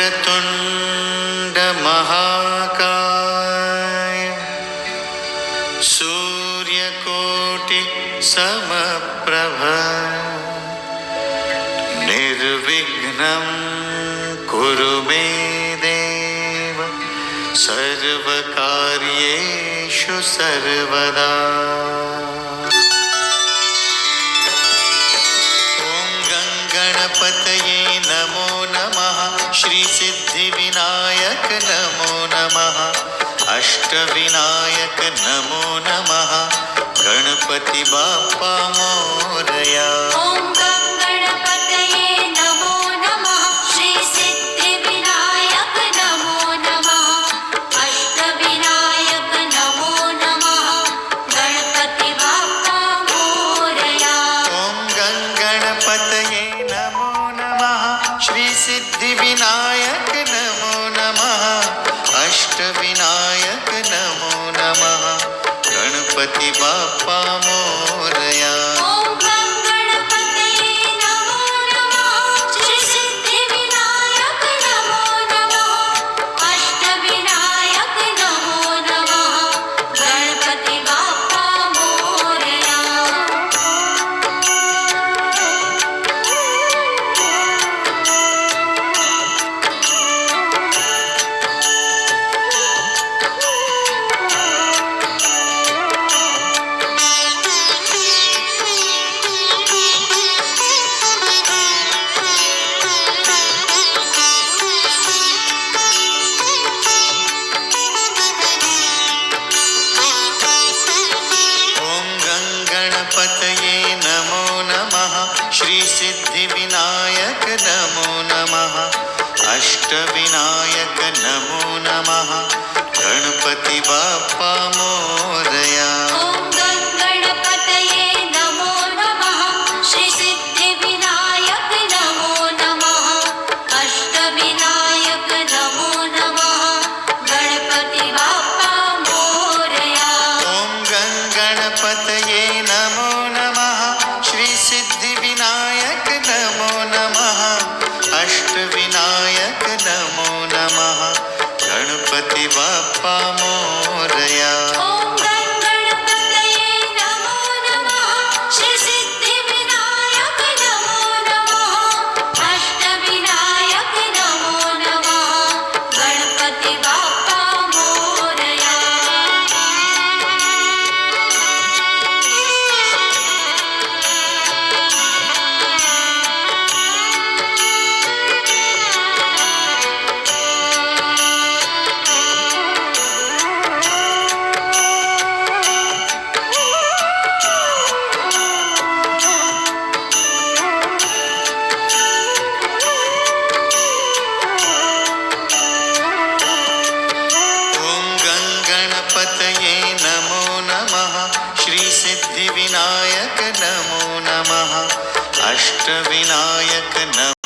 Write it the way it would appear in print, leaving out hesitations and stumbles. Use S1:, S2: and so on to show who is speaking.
S1: वक्रतुण्ड महाकाय सूर्यकोटि समप्रभ निर्विघ्नं कुरु मे देव सर्वकार्येषु सर्वदा। गणपतये नमो नमः। श्री सिद्धिविनायक नमो नमः। अष्टविनायक नमो नमः। गणपति बाप्पा मोरया।
S2: ओम गणपतये नमो नमः। श्री सिद्धिविनायक नमो नमः। अष्टविनायक नमो नमः। गणपति बाप्पा मोरया।
S1: ओम गणपतये नमो नमः। श्री सिद्धिविनायक नमो नमः। अष्टविनायक नमो नमः। गणपति बाप्पा मोरया।
S2: ओम गणपतये नमो नमः। श्री सिद्धिविनायक नमो नमः। अष्टविनायक नमो नमः। गणपति बाप्पा मोरया।
S1: गणपतये नमो नमः। श्री सिद्धिविनायक नमो नमः। अष्टविनायक नमो नमः। गणपति बाप्पा मोरया।
S2: ओम गणपतये नमो नमः। श्री सिद्धिविनायक नमो नमः। अष्टविनायक नमो नमः। गणपति बाप्पा मोरया।
S1: ओम गणपतये नमो नमः। श्री सिद्धिविनायक नमो नमः। अष्टविनायक नमो नमः। गणपति बाप्पा मोरया।
S2: ओम गणपतये नमो नमः। श्री सिद्धिविनायक नमो नमः। अष्टविनायक नमो नमः। गणपति बाप्पा मोरया।
S1: ओम गणपतये नमो नमः। श्री सिद्धिविनायक नमो नमः। अष्टविनायक